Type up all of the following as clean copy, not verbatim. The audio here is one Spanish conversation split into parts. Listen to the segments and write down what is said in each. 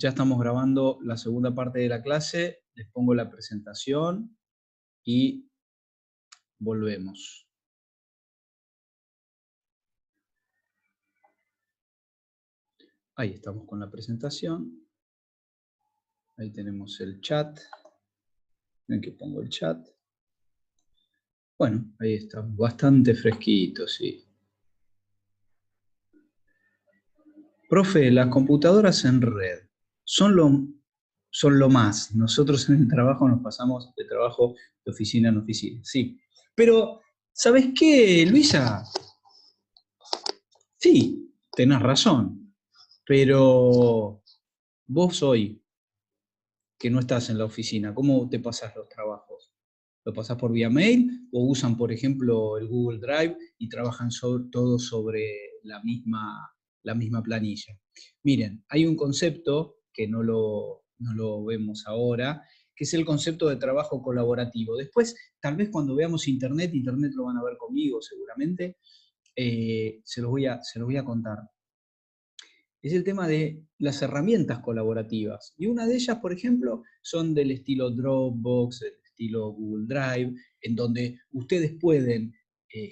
Ya estamos grabando la segunda parte de la clase, les pongo la presentación y volvemos. Ahí estamos con la presentación. Ahí tenemos el chat. Ven que pongo el chat. Bueno, ahí está, bastante fresquito, sí. Profe, las computadoras en red son lo más. Nosotros en el trabajo nos pasamos de trabajo de oficina en oficina, sí. Pero, ¿sabes qué, Luisa? Sí, tenés razón. Pero vos hoy, que no estás en la oficina, ¿cómo te pasás los trabajos? ¿Lo pasás por vía mail o usan, por ejemplo, el Google Drive y trabajan todos sobre la misma planilla? Miren, hay un concepto que no lo vemos ahora, que es el concepto de trabajo colaborativo. Después, tal vez cuando veamos Internet lo van a ver conmigo seguramente, se los voy a contar. Es el tema de las herramientas colaborativas. Y una de ellas, por ejemplo, son del estilo Dropbox, del estilo Google Drive, en donde ustedes pueden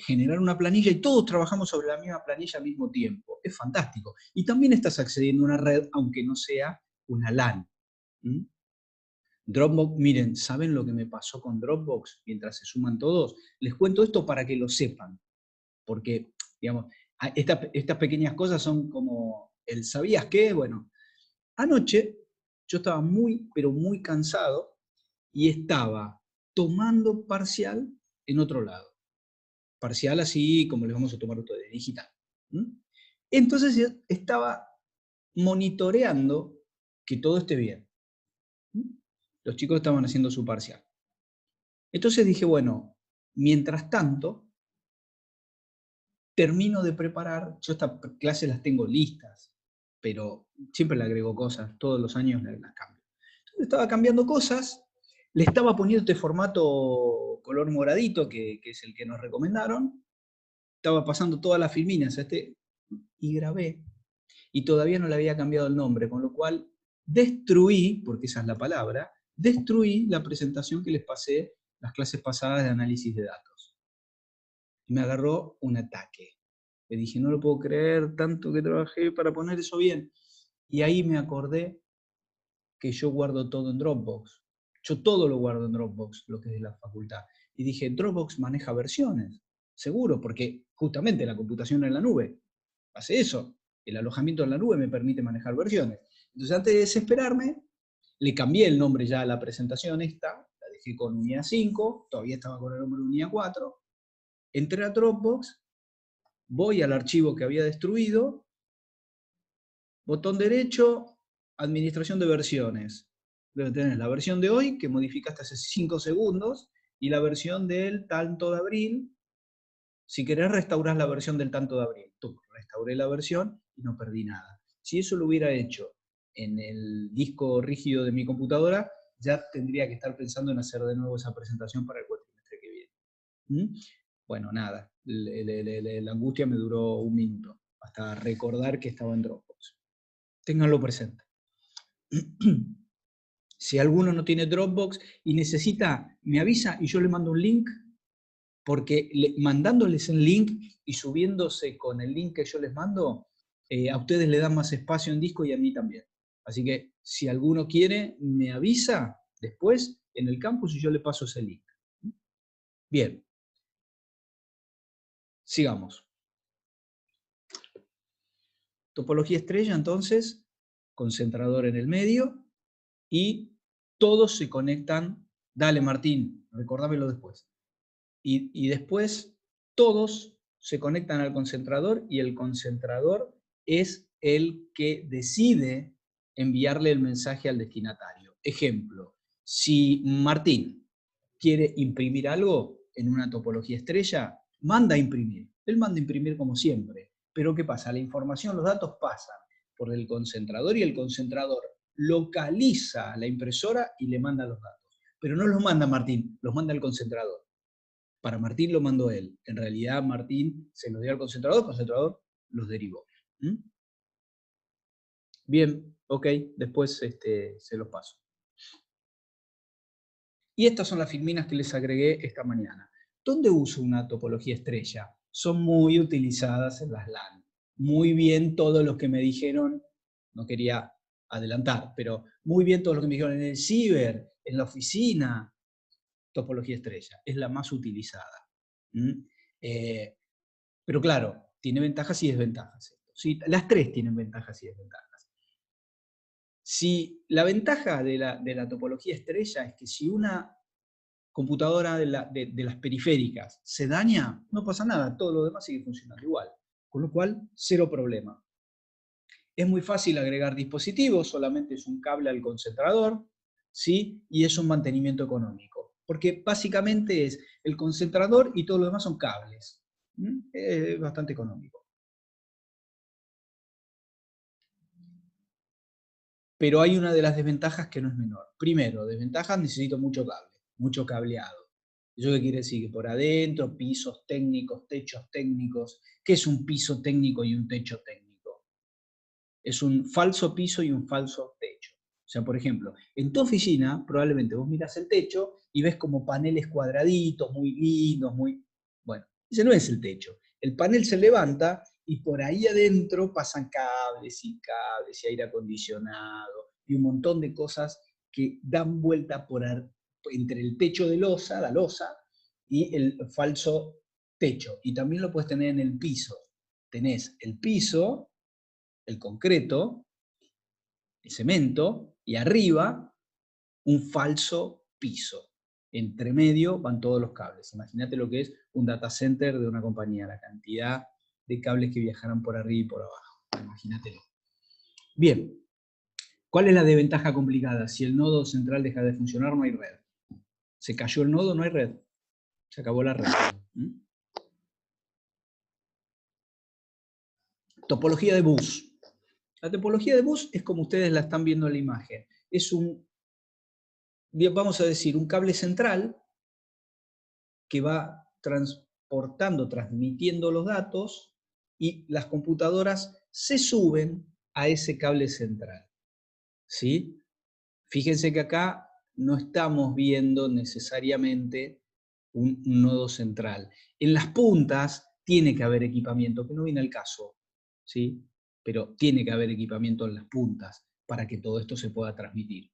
generar una planilla y todos trabajamos sobre la misma planilla al mismo tiempo. Es fantástico. Y también estás accediendo a una red, aunque no sea una LAN. ¿Mm? Dropbox, miren, ¿saben lo que me pasó con Dropbox mientras se suman todos? Les cuento esto para que lo sepan, porque, digamos, estas pequeñas cosas son como el ¿sabías qué? Bueno, anoche yo estaba muy, pero muy cansado y estaba tomando parcial en otro lado. Parcial así como le vamos a tomar otro de digital. ¿Mm? Entonces yo estaba monitoreando que todo esté bien. ¿Mm? Los chicos estaban haciendo su parcial. Entonces dije, bueno, mientras tanto, termino de preparar, yo estas clases las tengo listas, pero siempre le agrego cosas, todos los años las cambio. Entonces estaba cambiando cosas, le estaba poniendo este formato color moradito, que es el que nos recomendaron, estaba pasando todas las filminas y grabé, y todavía no le había cambiado el nombre, con lo cual destruí, porque esa es la palabra, destruí la presentación que les pasé las clases pasadas de análisis de datos. Y me agarró un ataque. Le dije, no lo puedo creer, tanto que trabajé para poner eso bien. Y ahí me acordé que yo guardo todo en Dropbox. Yo todo lo guardo en Dropbox, lo que es de la facultad. Y dije, Dropbox maneja versiones, seguro, porque justamente la computación en la nube hace eso. El alojamiento en la nube me permite manejar versiones. Entonces, antes de desesperarme, le cambié el nombre ya a la presentación esta, la dejé con unidad 5, todavía estaba con el nombre de unidad 4, entré a Dropbox, voy al archivo que había destruido, botón derecho, administración de versiones. Debe tener la versión de hoy, que modificaste hace 5 segundos, y la versión del tanto de abril. Si querés, restaurás la versión del tanto de abril. Tú, restauré la versión y no perdí nada. Si eso lo hubiera hecho en el disco rígido de mi computadora, ya tendría que estar pensando en hacer de nuevo esa presentación para el cuatrimestre que viene. ¿Mm? Bueno, nada, la angustia me duró 1 minuto, hasta recordar que estaba en Dropbox. Ténganlo presente. Si alguno no tiene Dropbox y necesita, me avisa y yo le mando un link, porque mandándoles el link y subiéndose con el link que yo les mando, a ustedes le dan más espacio en disco y a mí también. Así que si alguno quiere, me avisa después en el campus y yo le paso ese link. Bien, sigamos. Topología estrella, entonces, concentrador en el medio, y todos se conectan. Dale, Martín, recordámelo después. Y después todos se conectan al concentrador y el concentrador es el que decide enviarle el mensaje al destinatario. Ejemplo, si Martín quiere imprimir algo en una topología estrella, manda a imprimir. Él manda a imprimir como siempre. Pero ¿qué pasa? La información, los datos pasan por el concentrador y el concentrador localiza la impresora y le manda los datos. Pero no los manda Martín, los manda el concentrador. Para Martín lo mandó él. En realidad Martín se los dio al concentrador, el concentrador los derivó. ¿Mm? Bien, Ok, después se los paso. Y estas son las filminas que les agregué esta mañana. ¿Dónde uso una topología estrella? Son muy utilizadas en las LAN. Muy bien todos los que me dijeron, no quería adelantar, pero muy bien todos los que me dijeron en el ciber, en la oficina, topología estrella. Es la más utilizada. Pero claro, tiene ventajas y desventajas. ¿Sí? Las tres tienen ventajas y desventajas. Si la ventaja de la topología estrella es que si una computadora de las periféricas se daña, no pasa nada, todo lo demás sigue funcionando igual. Con lo cual, cero problema. Es muy fácil agregar dispositivos, solamente es un cable al concentrador, ¿sí? Y es un mantenimiento económico. Porque básicamente es el concentrador y todo lo demás son cables. Es bastante económico. Pero hay una de las desventajas que no es menor. Primero, desventajas, necesito mucho cable, mucho cableado. ¿Eso qué quiere decir? Que por adentro, pisos técnicos, techos técnicos. ¿Qué es un piso técnico y un techo técnico? Es un falso piso y un falso techo. O sea, por ejemplo, en tu oficina probablemente vos miras el techo y ves como paneles cuadraditos, muy lindos, muy... Bueno, ese no es el techo. El panel se levanta y por ahí adentro pasan cables y aire acondicionado y un montón de cosas que dan vuelta entre el techo de losa, la losa, y el falso techo. Y también lo puedes tener en el piso. Tenés el piso, el concreto, el cemento, y arriba un falso piso. Entre medio van todos los cables. Imagínate lo que es un data center de una compañía, la cantidad de cables que viajarán por arriba y por abajo. Imagínatelo. Bien, ¿cuál es la desventaja complicada? Si el nodo central deja de funcionar, no hay red. Se cayó el nodo, no hay red. Se acabó la red. Topología de bus. La topología de bus es como ustedes la están viendo en la imagen. Es vamos a decir, un cable central que va transmitiendo los datos y las computadoras se suben a ese cable central. ¿Sí? Fíjense que acá no estamos viendo necesariamente un nodo central. En las puntas tiene que haber equipamiento, que no viene al caso, ¿sí? Pero tiene que haber equipamiento en las puntas para que todo esto se pueda transmitir.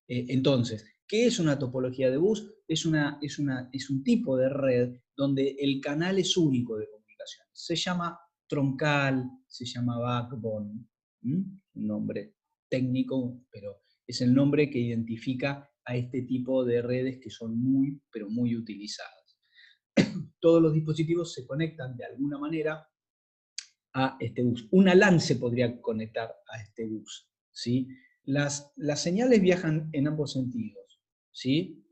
Entonces, ¿qué es una topología de bus? Es un tipo de red donde el canal es único de comunicación. Se llama troncal, se llama backbone, un nombre técnico, pero es el nombre que identifica a este tipo de redes que son muy, pero muy utilizadas. Todos los dispositivos se conectan de alguna manera a este bus. Una LAN se podría conectar a este bus, ¿sí? Las señales viajan en ambos sentidos, ¿sí?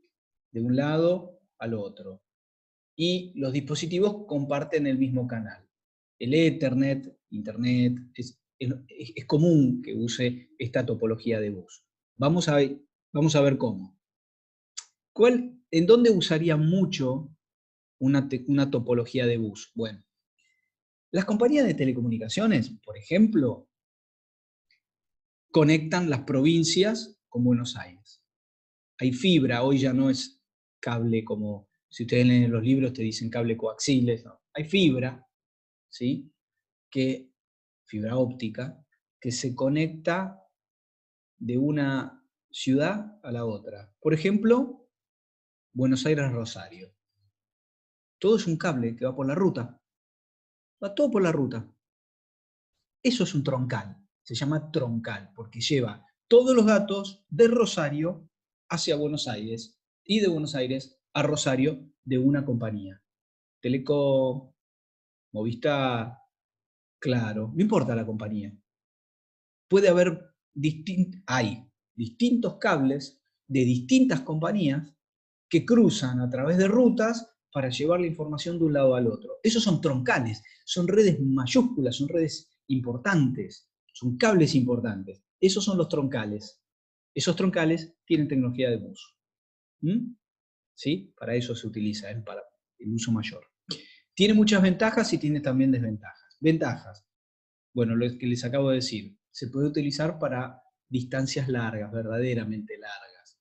De un lado al otro. Y los dispositivos comparten el mismo canal. El Ethernet, Internet, es común que use esta topología de bus. Vamos a ver cómo. ¿En dónde usaría mucho una topología de bus? Bueno, las compañías de telecomunicaciones, por ejemplo, conectan las provincias con Buenos Aires. Hay fibra, hoy ya no es cable como, si ustedes leen los libros te dicen cable coaxiles, no. Hay fibra, ¿sí? Fibra óptica, que se conecta de una ciudad a la otra. Por ejemplo, Buenos Aires-Rosario. Todo es un cable que va por la ruta. Va todo por la ruta. Eso es un troncal. Se llama troncal porque lleva todos los datos de Rosario hacia Buenos Aires y de Buenos Aires a Rosario de una compañía. Telecom, Movistar, Claro, no importa la compañía. Puede haber hay distintos cables de distintas compañías que cruzan a través de rutas para llevar la información de un lado al otro. Esos son troncales, son redes mayúsculas, son redes importantes, son cables importantes. Esos son los troncales. Esos troncales tienen tecnología de bus. ¿Sí? Para eso se utiliza, para el uso mayor. Tiene muchas ventajas y tiene también desventajas. Ventajas. Bueno, lo que les acabo de decir. se puede utilizar para distancias largas, verdaderamente largas.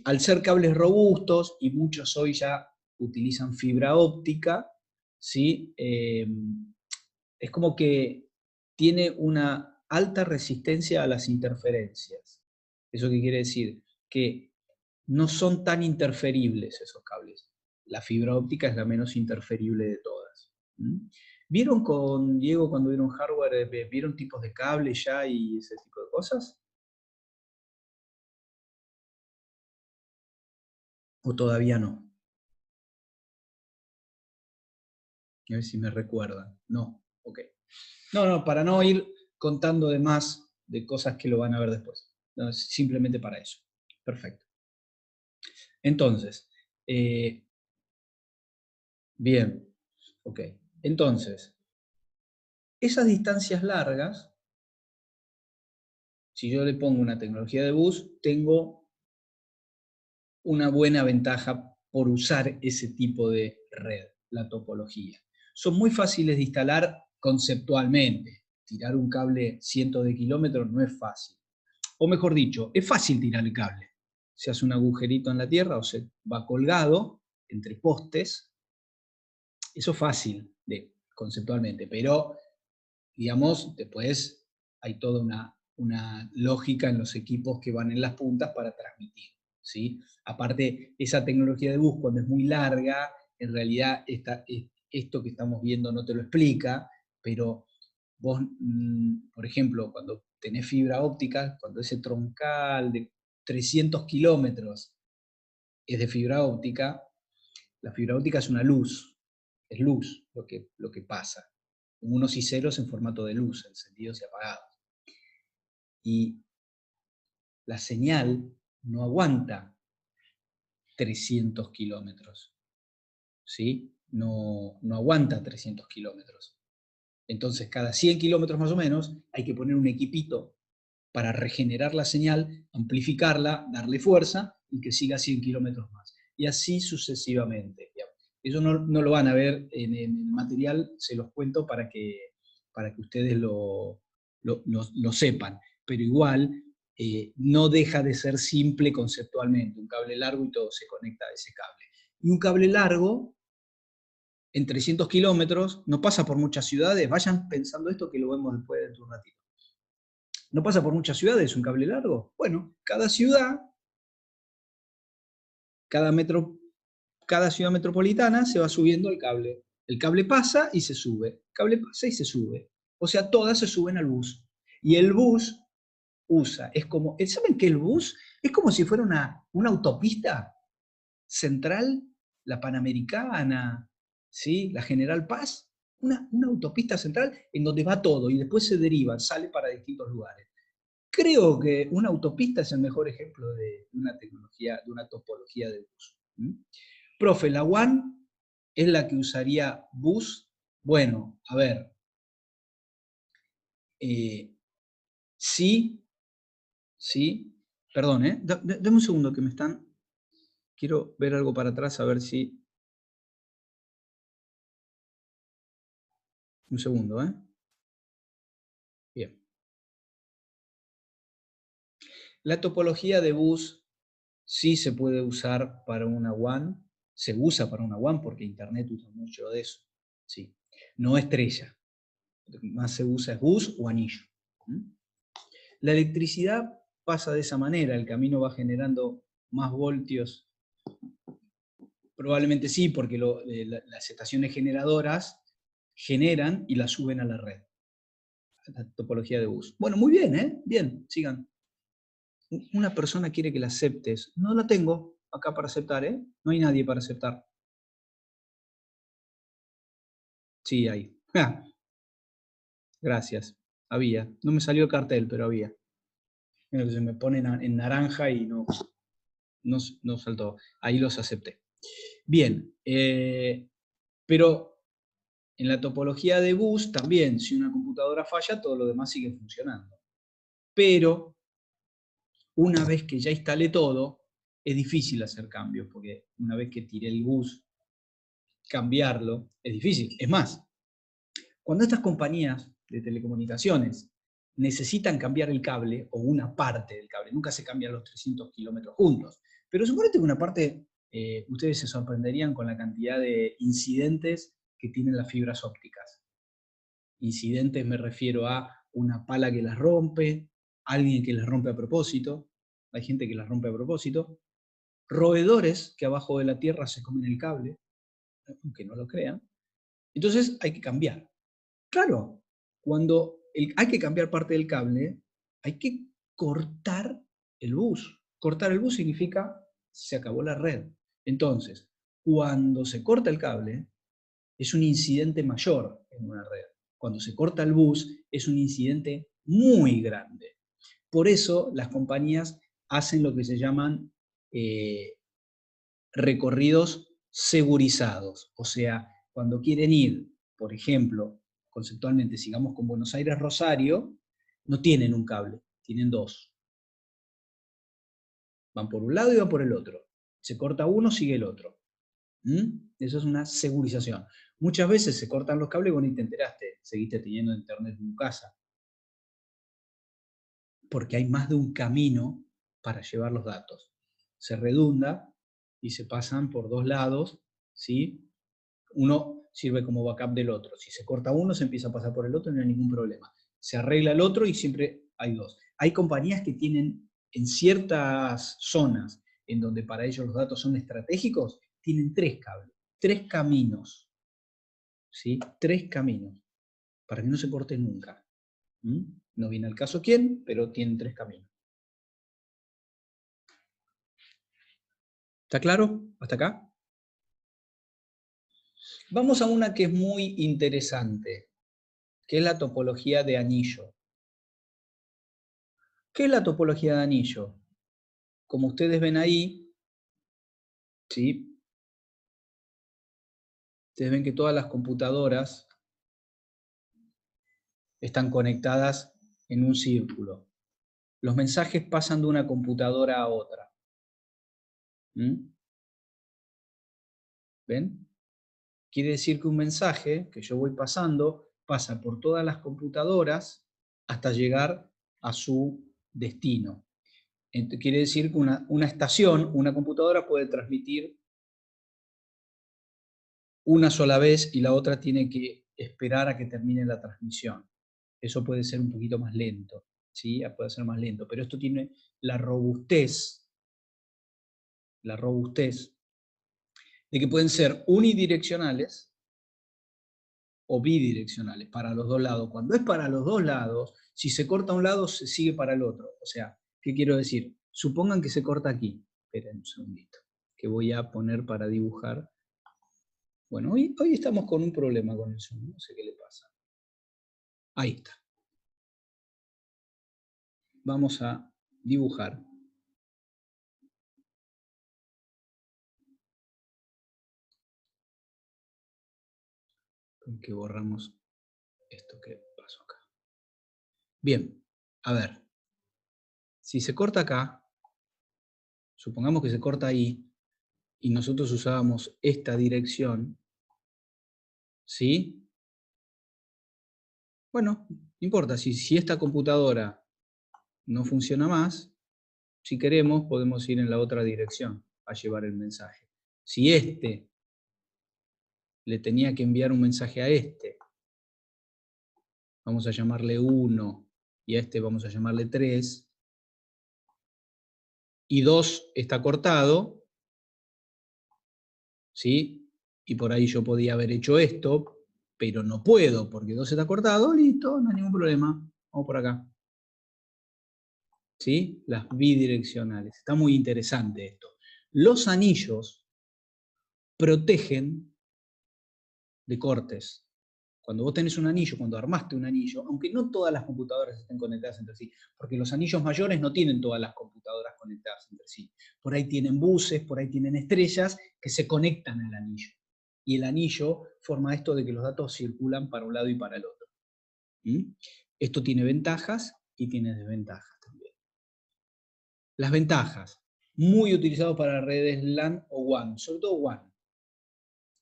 Al ser cables robustos, y muchos hoy ya utilizan fibra óptica, ¿sí? Es como que tiene una alta resistencia a las interferencias. ¿Eso qué quiere decir? Que no son tan interferibles esos cables. La fibra óptica es la menos interferible de todas. ¿Vieron con Diego cuando vieron hardware, vieron tipos de cables ya y ese tipo de cosas? ¿O todavía no? A ver si me recuerdan. No, ok. No, para no ir contando de más de cosas que lo van a ver después. No, simplemente para eso. Perfecto. Entonces, bien, ok. Entonces, esas distancias largas, si yo le pongo una tecnología de bus, tengo una buena ventaja por usar ese tipo de red, la topología. Son muy fáciles de instalar conceptualmente. Tirar un cable cientos de kilómetros no es fácil. O mejor dicho, es fácil tirar el cable. Se hace un agujerito en la tierra o se va colgado entre postes. Eso es fácil conceptualmente, pero digamos, después hay toda una lógica en los equipos que van en las puntas para transmitir, ¿sí? Aparte, esa tecnología de bus, cuando es muy larga, en realidad esto que estamos viendo no te lo explica, pero vos, por ejemplo, cuando tenés fibra óptica, cuando ese troncal de 300 kilómetros es de fibra óptica, la fibra óptica es una luz, es luz lo que pasa, unos y ceros en formato de luz, encendidos y apagados. Y la señal no aguanta 300 kilómetros, ¿sí? No aguanta 300 kilómetros. Entonces, cada 100 kilómetros más o menos, hay que poner un equipito para regenerar la señal, amplificarla, darle fuerza y que siga 100 kilómetros más. Y así sucesivamente. Eso no lo van a ver en el material, se los cuento para que ustedes lo sepan. Pero igual, no deja de ser simple conceptualmente. Un cable largo y todo se conecta a ese cable. Y un cable largo, en 300 kilómetros, no pasa por muchas ciudades. Vayan pensando esto que lo vemos después de un ratito. No pasa por muchas ciudades un cable largo. Bueno, cada ciudad, cada ciudad metropolitana se va subiendo el cable. El cable pasa y se sube. El cable pasa y se sube. O sea, todas se suben al bus. Y el bus es como, ¿saben qué el bus? Es como si fuera una autopista central, la Panamericana, ¿sí? La General Paz, una autopista central en donde va todo y después se deriva, sale para distintos lugares. Creo que una autopista es el mejor ejemplo de una tecnología, de una topología de bus. Profe, la WAN es la que usaría bus. Bueno, a ver, sí, perdón, dame un segundo que quiero ver algo para atrás a ver si, un segundo, bien. La topología de bus sí se puede usar para una WAN, se usa para una WAN porque Internet usa mucho de eso, sí. No estrella, lo que más se usa es bus o anillo. La electricidad pasa de esa manera, el camino va generando más voltios. Probablemente sí, porque las estaciones generadoras generan y la suben a la red. La topología de bus. Bueno, muy bien, Bien, sigan. Una persona quiere que la aceptes. No la tengo acá para aceptar, No hay nadie para aceptar. Sí, hay. Gracias. Había. No me salió el cartel, pero había. Mira que se me pone en naranja y no saltó. Ahí los acepté. Bien. Pero en la topología de bus también, si una computadora falla, todo lo demás sigue funcionando. Pero una vez que ya instalé todo, es difícil hacer cambios, porque una vez que tiré el bus, cambiarlo es difícil. Es más, cuando estas compañías de telecomunicaciones necesitan cambiar el cable o una parte del cable. Nunca se cambian los 300 kilómetros juntos. Pero suponete que una parte, ustedes se sorprenderían con la cantidad de incidentes que tienen las fibras ópticas. Incidentes me refiero a una pala que las rompe, alguien que las rompe a propósito, hay gente que las rompe a propósito, roedores que abajo de la tierra se comen el cable, aunque no lo crean. Entonces hay que cambiar. Claro, cuando hay que cambiar parte del cable, hay que cortar el bus. Cortar el bus significa se acabó la red. Entonces, cuando se corta el cable, es un incidente mayor en una red. Cuando se corta el bus, es un incidente muy grande. Por eso las compañías hacen lo que se llaman recorridos segurizados. O sea, cuando quieren ir, por ejemplo, conceptualmente, sigamos con Buenos Aires-Rosario, no tienen un cable, tienen dos. Van por un lado y van por el otro. Se corta uno, sigue el otro. Eso es una segurización. Muchas veces se cortan los cables y vos ni te enteraste, seguiste teniendo internet en tu casa. Porque hay más de un camino para llevar los datos. Se redunda y se pasan por dos lados, ¿sí? Uno sirve como backup del otro. Si se corta uno, se empieza a pasar por el otro y no hay ningún problema. Se arregla el otro y siempre hay dos. Hay compañías que tienen en ciertas zonas en donde para ellos los datos son estratégicos, tienen tres cables, tres caminos, ¿sí? Tres caminos, para que no se corte nunca. No viene al caso quién, pero tienen tres caminos. ¿Está claro? ¿Hasta acá? Vamos a una que es muy interesante, que es la topología de anillo. ¿Qué es la topología de anillo? Como ustedes ven ahí, ¿sí? Ustedes ven que todas las computadoras están conectadas en un círculo. Los mensajes pasan de una computadora a otra. ¿Ven? Quiere decir que un mensaje que yo voy pasando pasa por todas las computadoras hasta llegar a su destino. Quiere decir que una estación, una computadora puede transmitir una sola vez y la otra tiene que esperar a que termine la transmisión. Eso puede ser un poquito más lento, ¿sí? Puede ser más lento, pero esto tiene la robustez de que pueden ser unidireccionales o bidireccionales, para los dos lados. Cuando es para los dos lados, si se corta un lado, se sigue para el otro. O sea, ¿qué quiero decir? Supongan que se corta aquí. Esperen un segundito, que voy a poner para dibujar. Bueno, hoy estamos con un problema con el Zoom, no sé qué le pasa. Ahí está. Vamos a dibujar. Con que borramos esto que pasó acá. Bien, a ver. Si se corta acá, supongamos que se corta ahí, y nosotros usábamos esta dirección, ¿sí? Bueno, no importa, si esta computadora no funciona más, si queremos podemos ir en la otra dirección a llevar el mensaje. Si este le tenía que enviar un mensaje a este, vamos a llamarle 1, y a este vamos a llamarle 3, y 2 está cortado, ¿sí? Y por ahí yo podía haber hecho esto, pero no puedo, porque 2 está cortado, listo, no hay ningún problema. Vamos por acá. ¿Sí? Las bidireccionales. Está muy interesante esto. Los anillos protegen de cortes. Cuando vos tenés un anillo, cuando armaste un anillo, aunque no todas las computadoras estén conectadas entre sí, porque los anillos mayores no tienen todas las computadoras conectadas entre sí. Por ahí tienen buses, por ahí tienen estrellas que se conectan al anillo. Y el anillo forma esto de que los datos circulan para un lado y para el otro. Esto tiene ventajas y tiene desventajas también. Las ventajas, muy utilizado para redes LAN o WAN, sobre todo WAN.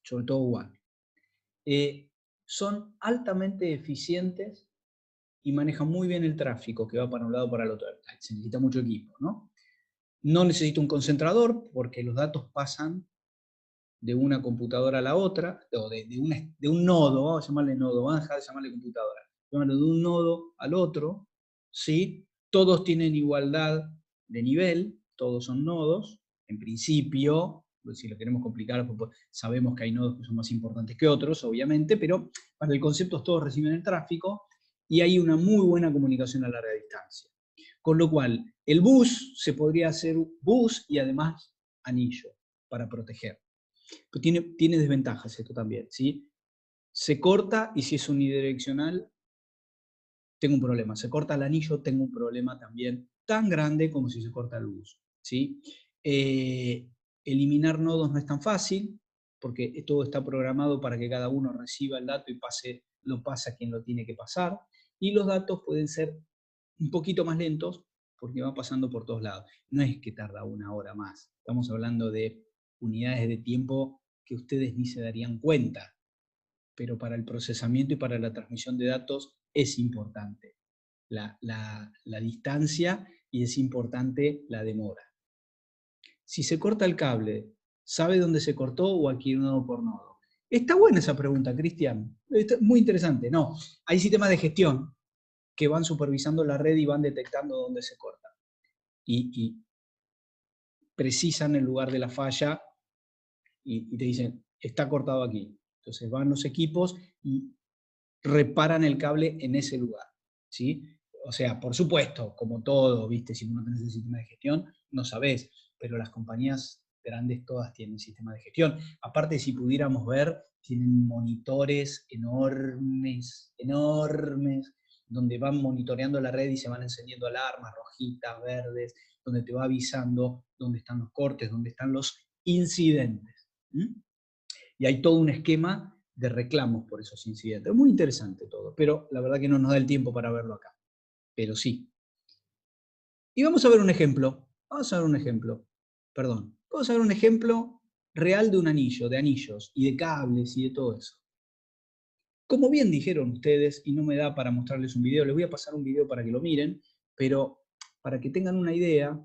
Sobre todo WAN. Son altamente eficientes y maneja muy bien el tráfico que va para un lado o para el otro. Se necesita mucho equipo, ¿no? No necesita un concentrador porque los datos pasan de una computadora a la otra, o de un nodo, vamos a llamarle nodo, vamos a dejar de llamarle computadora, llamarlo de un nodo al otro, ¿sí? Todos tienen igualdad de nivel, todos son nodos, en principio, si lo queremos complicar, sabemos que hay nodos que son más importantes que otros, obviamente, pero para el concepto todos reciben el tráfico y hay una muy buena comunicación a larga distancia. Con lo cual, el bus se podría hacer bus y además anillo para proteger. Pero tiene desventajas esto también, ¿sí? Se corta y si es unidireccional, tengo un problema. Se corta el anillo, tengo un problema también tan grande como si se corta el bus, ¿sí? Eliminar nodos no es tan fácil, porque todo está programado para que cada uno reciba el dato y lo pasa a quien lo tiene que pasar. Y los datos pueden ser un poquito más lentos porque va pasando por todos lados. No es que tarda una hora más. Estamos hablando de unidades de tiempo que ustedes ni se darían cuenta, pero para el procesamiento y para la transmisión de datos es importante la distancia y es importante la demora. Si se corta el cable, ¿sabe dónde se cortó o aquí nodo por nodo? Está buena esa pregunta, Cristian. Muy interesante. No, hay sistemas de gestión que van supervisando la red y van detectando dónde se corta. Y precisan el lugar de la falla y te dicen, está cortado aquí. Entonces van los equipos y reparan el cable en ese lugar, ¿sí? O sea, por supuesto, como todo, ¿viste? Si uno tenés el sistema de gestión, no sabés, pero las compañías grandes todas tienen sistema de gestión. Aparte, si pudiéramos ver, tienen monitores enormes, enormes, donde van monitoreando la red y se van encendiendo alarmas rojitas, verdes, donde te va avisando dónde están los cortes, dónde están los incidentes. Y hay todo un esquema de reclamos por esos incidentes. Es muy interesante todo, pero la verdad que no nos da el tiempo para verlo acá. Pero sí. Y vamos a ver un ejemplo. Vamos a ver un ejemplo. Perdón. Vamos a ver un ejemplo real de un anillo, de anillos y de cables y de todo eso. Como bien dijeron ustedes, y no me da para mostrarles un video, les voy a pasar un video para que lo miren, pero para que tengan una idea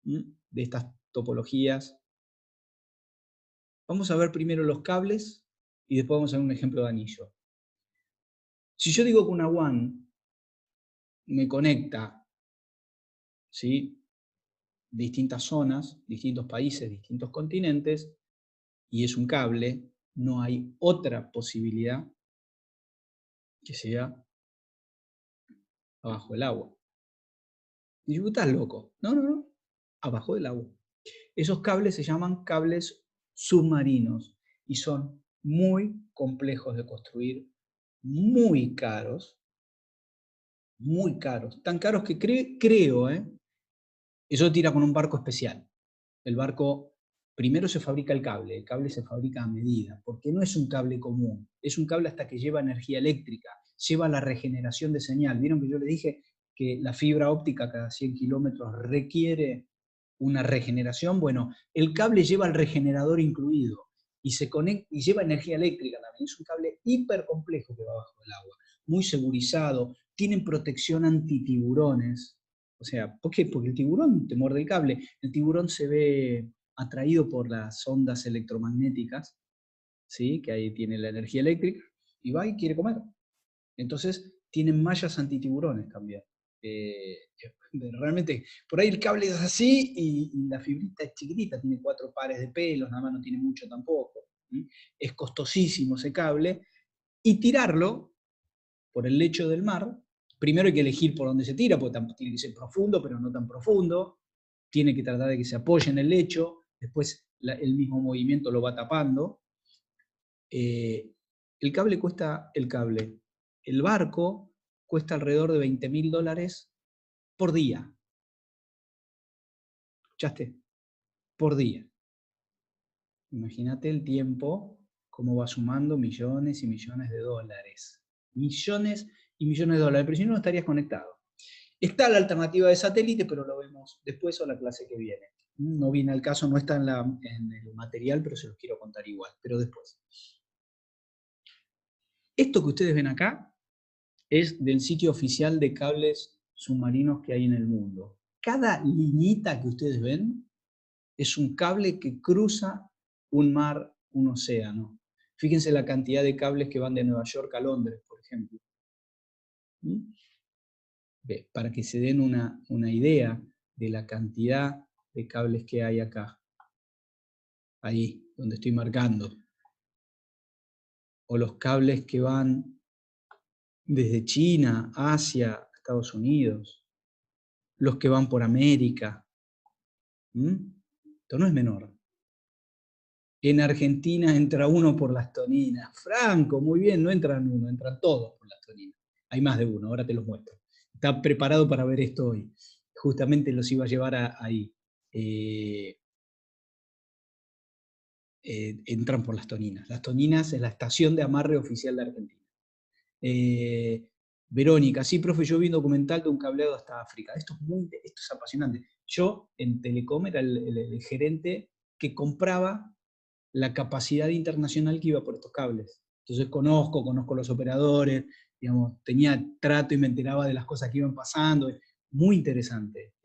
de estas topologías, vamos a ver primero los cables y después vamos a ver un ejemplo de anillo. Si yo digo que una WAN me conecta, ¿sí?, distintas zonas, distintos países, distintos continentes, y es un cable, no hay otra posibilidad que sea abajo del agua. Y yo, estás loco. No, no, no, abajo del agua. Esos cables se llaman cables submarinos y son muy complejos de construir, muy caros, tan caros que creo, eso tira con un barco especial. El barco, primero se fabrica el cable se fabrica a medida, porque no es un cable común, es un cable hasta que lleva energía eléctrica, lleva la regeneración de señal. ¿Vieron que yo les dije que la fibra óptica cada 100 kilómetros requiere una regeneración? Bueno, el cable lleva el regenerador incluido y se conecta y lleva energía eléctrica también. Es un cable hiper complejo que va bajo el agua, muy segurizado, tienen protección antitiburones. O sea, ¿por qué? Porque el tiburón te muerde el cable. El tiburón se ve atraído por las ondas electromagnéticas, ¿sí?, que ahí tiene la energía eléctrica, y va y quiere comer. Entonces, tienen mallas antitiburones también. Realmente, por ahí el cable es así y la fibrita es chiquitita, tiene 4 pares de pelos, nada más no tiene mucho tampoco. Es costosísimo ese cable, y tirarlo por el lecho del mar, primero hay que elegir por dónde se tira, porque tiene que ser profundo, pero no tan profundo, tiene que tratar de que se apoye en el lecho, después el mismo movimiento lo va tapando. El cable cuesta el cable. El barco cuesta alrededor de $20.000 por día. ¿Escuchaste? Por día. Imagínate el tiempo, cómo va sumando millones y millones de dólares. Millones y millones de dólares, pero si no, no estarías conectado. Está la alternativa de satélite, pero lo vemos después o la clase que viene. No viene al caso, no está en el material, pero se los quiero contar igual, pero después. Esto que ustedes ven acá es del sitio oficial de cables submarinos que hay en el mundo. Cada liñita que ustedes ven es un cable que cruza un mar, un océano. Fíjense la cantidad de cables que van de Nueva York a Londres, por ejemplo. ¿Mm? Para que se den una idea de la cantidad de cables que hay acá. Ahí, donde estoy marcando. O los cables que van desde China, Asia, Estados Unidos. Los que van por América. Esto no es menor. En Argentina entra uno por las toninas. Franco, muy bien, no entran uno, entran todos por las toninas. Hay más de uno, ahora te los muestro. Está preparado para ver esto hoy. Justamente los iba a llevar ahí. Entran por las toninas. Las toninas es la estación de amarre oficial de Argentina. Verónica, sí, profe, yo vi un documental de un cableado hasta África. Esto es apasionante. Yo en Telecom era el gerente que compraba la capacidad internacional que iba por estos cables. Entonces conozco los operadores, digamos, tenía trato y me enteraba de las cosas que iban pasando. Muy interesante.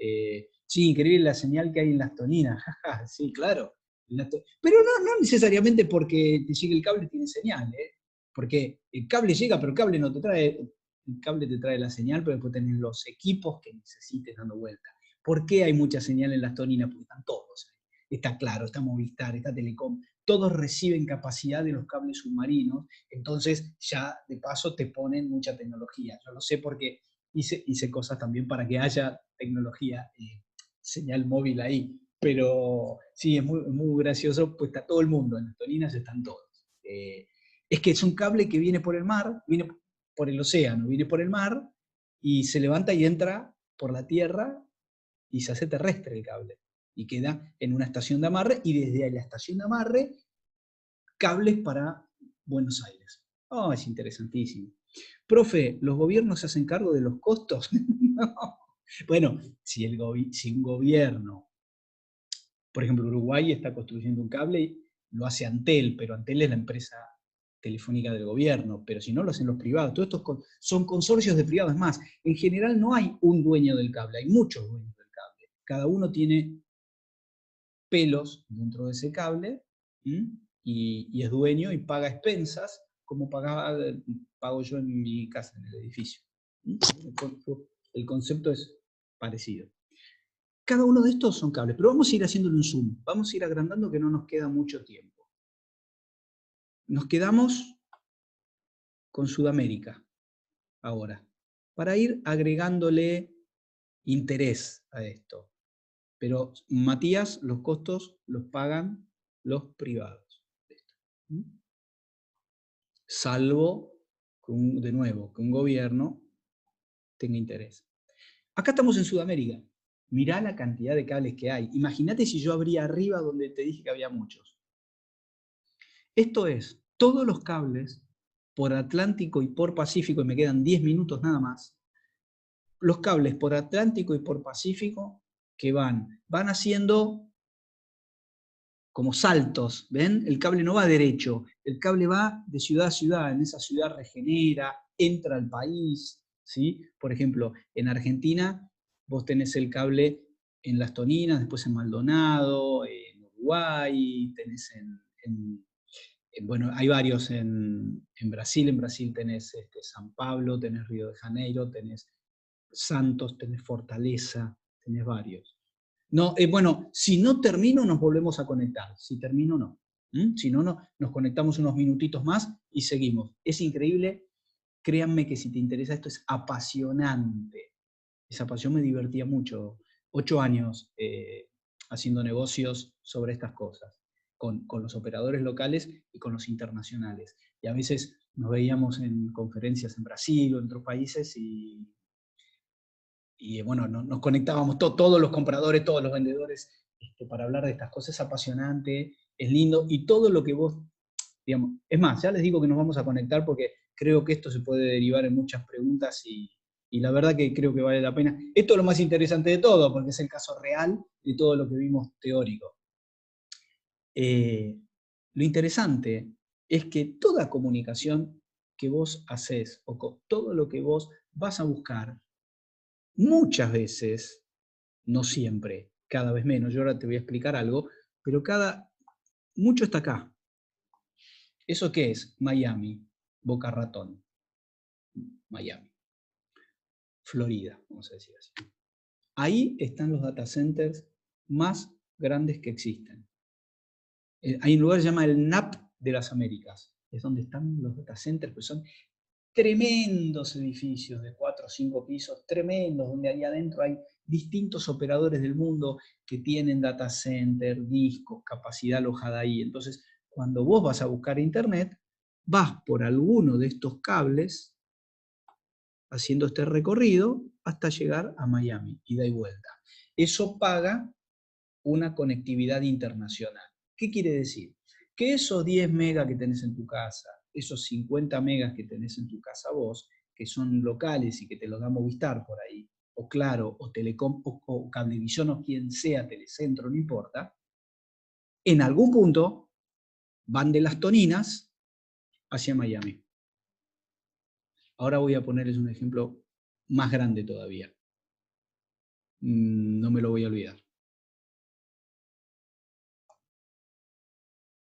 Sí, increíble la señal que hay en las toninas. Sí, claro. Pero no necesariamente porque te llegue el cable tiene señal, porque el cable llega, pero el cable no te trae, el cable te trae la señal, pero después tenés los equipos que necesites dando vuelta. ¿Por qué hay mucha señal en las toninas? Porque están todos. Está Claro, está Movistar, está Telecom, todos reciben capacidad de los cables submarinos, entonces ya de paso te ponen mucha tecnología. Yo lo sé porque hice cosas también para que haya tecnología, señal móvil ahí. Pero sí, es muy gracioso, pues está todo el mundo, en las toninas están todos. Es que es un cable que viene por el mar, viene por el océano, viene por el mar, y se levanta y entra por la tierra, y se hace terrestre el cable. Y queda en una estación de amarre, y desde la estación de amarre, cables para Buenos Aires. Oh, es interesantísimo. Profe, ¿los gobiernos se hacen cargo de los costos? No. Bueno, si un gobierno, por ejemplo, Uruguay está construyendo un cable, y lo hace Antel, pero Antel es la empresa telefónica del gobierno, pero si no lo hacen los privados. Todos estos son consorcios de privados. Es más, en general no hay un dueño del cable, hay muchos dueños del cable. Cada uno tiene pelos dentro de ese cable, y es dueño y paga expensas como pago yo en mi casa, en el edificio. El concepto es parecido. Cada uno de estos son cables, pero vamos a ir haciéndole un zoom, vamos a ir agrandando, que no nos queda mucho tiempo. Nos quedamos con Sudamérica ahora, para ir agregándole interés a esto. Pero Matías, los costos los pagan los privados. Salvo, de nuevo, que un gobierno tenga interés. Acá estamos en Sudamérica. Mirá la cantidad de cables que hay. Imagínate si yo abría arriba donde te dije que había muchos. Esto es, todos los cables por Atlántico y por Pacífico, y me quedan 10 minutos nada más, los cables por Atlántico y por Pacífico que van haciendo como saltos, ¿ven? El cable no va derecho, el cable va de ciudad a ciudad, en esa ciudad regenera, entra al país, ¿sí? Por ejemplo, en Argentina vos tenés el cable en Las Toninas, después en Maldonado, en Uruguay, tenés bueno, hay varios en Brasil tenés San Pablo, tenés Río de Janeiro, tenés Santos, tenés Fortaleza, tenés varios. No, bueno, si no termino nos volvemos a conectar, si termino no. Si no, nos conectamos unos minutitos más y seguimos. Es increíble, créanme que si te interesa esto es apasionante. Esa pasión me divertía mucho. 8 años haciendo negocios sobre estas cosas, con los operadores locales y con los internacionales. Y a veces nos veíamos en conferencias en Brasil o en otros países y bueno, nos conectábamos todos los compradores, todos los vendedores, para hablar de estas cosas. Es apasionante, es lindo, y todo lo que vos, digamos, es más, ya les digo que nos vamos a conectar porque creo que esto se puede derivar en muchas preguntas, y la verdad que creo que vale la pena. Esto es lo más interesante de todo, porque es el caso real de todo lo que vimos teórico. Lo interesante es que toda comunicación que vos haces o con todo lo que vos vas a buscar, muchas veces, no siempre, cada vez menos, yo ahora te voy a explicar algo, pero mucho está acá. ¿Eso qué es? Miami, Boca Ratón, Miami, Florida, vamos a decir así. Ahí están los data centers más grandes que existen. Hay un lugar que se llama el NAP de las Américas, es donde están los data centers, pues son tremendos edificios de 4 o 5 pisos, tremendos, donde ahí adentro hay distintos operadores del mundo que tienen data center, discos, capacidad alojada ahí. Entonces, cuando vos vas a buscar internet, vas por alguno de estos cables haciendo este recorrido hasta llegar a Miami, ida y vuelta. Eso paga una conectividad internacional. ¿Qué quiere decir? Que esos 10 megas que tenés en tu casa, esos 50 megas que tenés en tu casa vos, que son locales y que te los da Movistar por ahí, o Claro, o Telecom, o Cablevisión, o quien sea, Telecentro, no importa, en algún punto van de Las Toninas hacia Miami. Ahora voy a ponerles un ejemplo más grande todavía. No me lo voy a olvidar.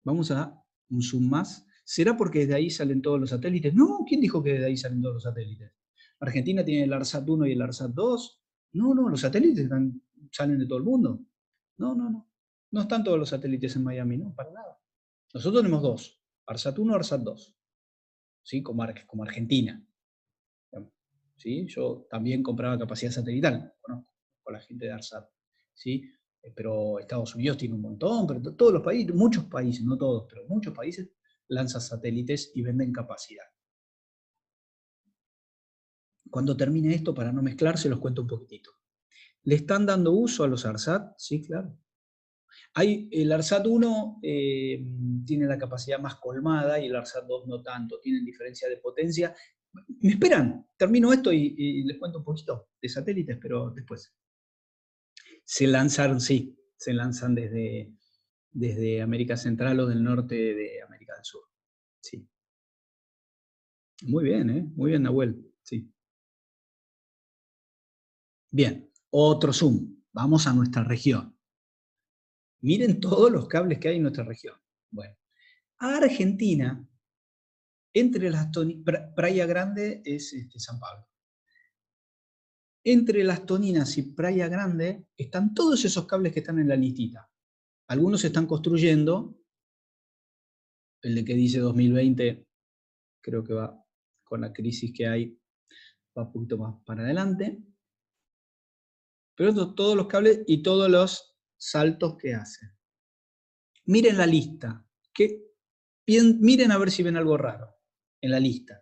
Vamos a un zoom más. ¿Será porque desde ahí salen todos los satélites? No, ¿quién dijo que desde ahí salen todos los satélites? Argentina tiene el ARSAT 1 y el ARSAT 2. No, los satélites salen de todo el mundo. No. No están todos los satélites en Miami, no, para nada. Nosotros tenemos dos, ARSAT 1 y ARSAT 2, ¿sí? Como Argentina. ¿Sí? Yo también compraba capacidad satelital, conozco con la gente de ARSAT. ¿Sí? Pero Estados Unidos tiene un montón, pero todos los países, muchos países, no todos, pero muchos países lanzan satélites y venden capacidad. Cuando termine esto, para no mezclar, se los cuento un poquitito. ¿Le están dando uso a los ARSAT? Sí, claro. El ARSAT 1 tiene la capacidad más colmada y el ARSAT 2 no tanto, tienen diferencia de potencia. ¿Me esperan? Termino esto y les cuento un poquito de satélites, pero después. Se lanzaron, sí, se lanzan desde América Central o del norte de América del Sur. Sí. Muy bien, ¿eh? Muy bien, Nahuel. Sí. Bien, otro zoom. Vamos a nuestra región. Miren todos los cables que hay en nuestra región. Bueno, a Argentina, entre las Praia Grande es San Pablo. Entre Las Toninas y Praia Grande están todos esos cables que están en la listita. Algunos se están construyendo. El de que dice 2020, creo que va con la crisis que hay, va un poquito más para adelante. Pero todos los cables y todos los saltos que hace. Miren la lista. Miren a ver si ven algo raro en la lista.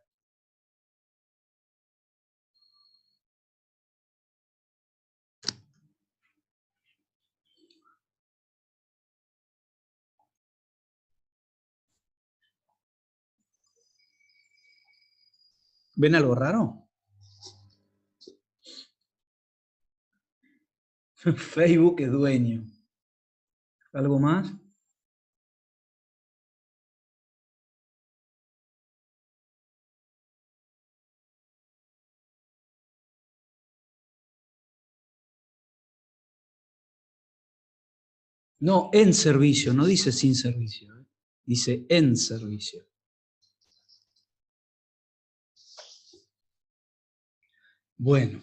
¿Ven algo raro? Facebook es dueño. ¿Algo más? No, en servicio, no dice sin servicio. Dice en servicio. Bueno,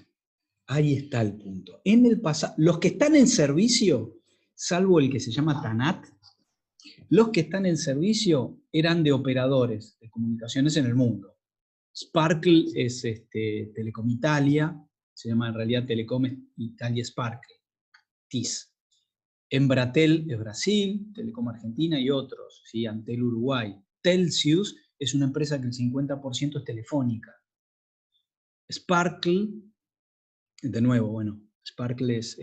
ahí está el punto. En el pasado, los que están en servicio, salvo el que se llama TANAT, los que están en servicio eran de operadores de comunicaciones en el mundo. Sparkle es Telecom Italia, se llama en realidad Telecom Italia Sparkle, TIS. Embratel es Brasil, Telecom Argentina y otros, ¿sí? Antel Uruguay. Telsius es una empresa que el 50% es telefónica. Sparkle, de nuevo, bueno, Sparkle es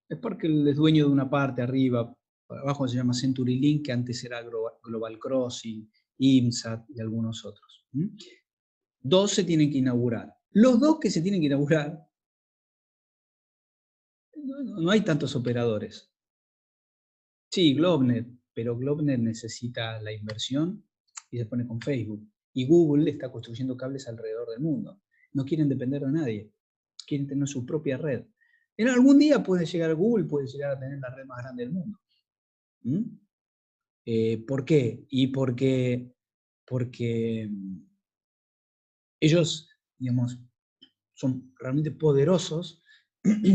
dueño de una parte arriba, abajo se llama CenturyLink, que antes era Global Crossing, IMSAT y algunos otros. Dos se tienen que inaugurar. Los dos que se tienen que inaugurar, no hay tantos operadores. Sí, GlobeNet, pero GlobeNet necesita la inversión y se pone con Facebook. Y Google está construyendo cables alrededor del mundo. No quieren depender de nadie, quieren tener su propia red. En algún día puede llegar Google, puede llegar a tener la red más grande del mundo. ¿Por qué? Y porque ellos, digamos, son realmente poderosos,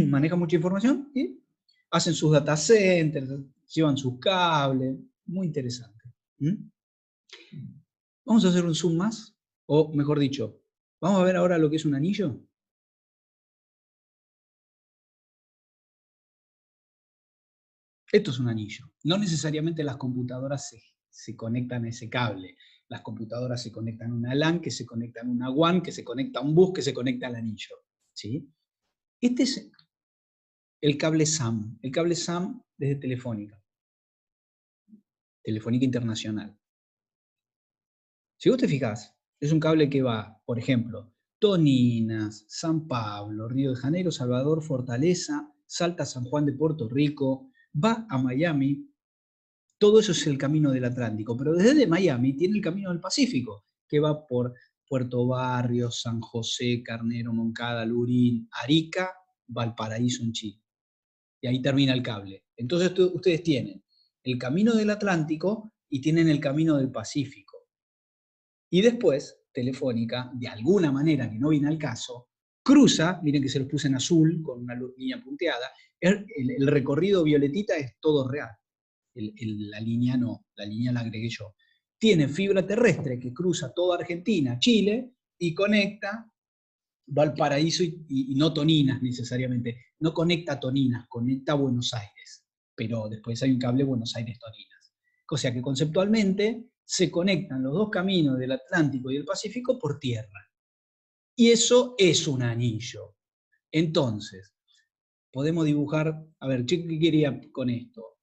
manejan mucha información y hacen sus data centers, llevan sus cables, muy interesante. Vamos a hacer un zoom más, o mejor dicho, vamos a ver ahora lo que es un anillo. Esto es un anillo. No necesariamente las computadoras se conectan a ese cable. Las computadoras se conectan a una LAN, que se conecta a una WAN, que se conecta a un bus, que se conecta al anillo. ¿Sí? Este es el cable SAM. El cable SAM desde Telefónica. Telefónica Internacional. Si vos te fijás, es un cable que va, por ejemplo, Toninas, San Pablo, Río de Janeiro, Salvador, Fortaleza, Salta, San Juan de Puerto Rico, va a Miami. Todo eso es el camino del Atlántico, pero desde Miami tiene el camino del Pacífico, que va por Puerto Barrios, San José, Carnero, Moncada, Lurín, Arica, Valparaíso en Chile. Y ahí termina el cable. Entonces ustedes tienen el camino del Atlántico y tienen el camino del Pacífico. Y después, Telefónica, de alguna manera que no viene al caso, cruza, miren que se los puse en azul con una línea punteada, el recorrido violetita es todo real. La línea no, la línea la agregué yo. Tiene fibra terrestre que cruza toda Argentina, Chile, y conecta Valparaíso y no Toninas necesariamente. No conecta Toninas, conecta Buenos Aires. Pero después hay un cable Buenos Aires-Toninas. O sea que conceptualmente se conectan los dos caminos del Atlántico y del Pacífico por tierra. Y eso es un anillo. Entonces, podemos dibujar, a ver, ¿qué quería con esto?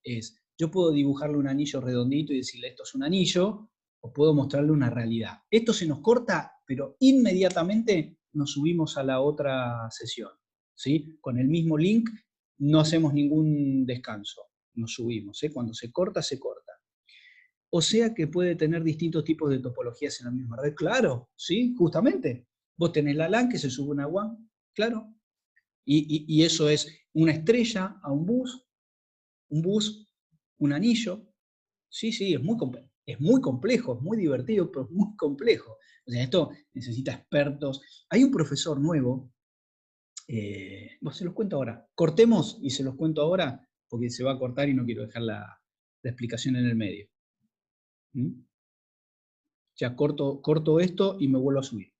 Yo puedo dibujarle un anillo redondito y decirle esto es un anillo, o puedo mostrarle una realidad. Esto se nos corta, pero inmediatamente nos subimos a la otra sesión, ¿sí? Con el mismo link no hacemos ningún descanso, nos subimos, ¿eh? Cuando se corta, se corta. O sea que puede tener distintos tipos de topologías en la misma red, claro, ¿sí? Justamente. Vos tenés la LAN que se sube una WAN, claro, y eso es una estrella a un bus, un anillo. Sí, sí, es muy complejo, es muy divertido, pero es muy complejo. O sea, esto necesita expertos. Hay un profesor nuevo, se los cuento ahora. Cortemos y se los cuento ahora, porque se va a cortar y no quiero dejar la explicación en el medio. Ya corto esto y me vuelvo a subir.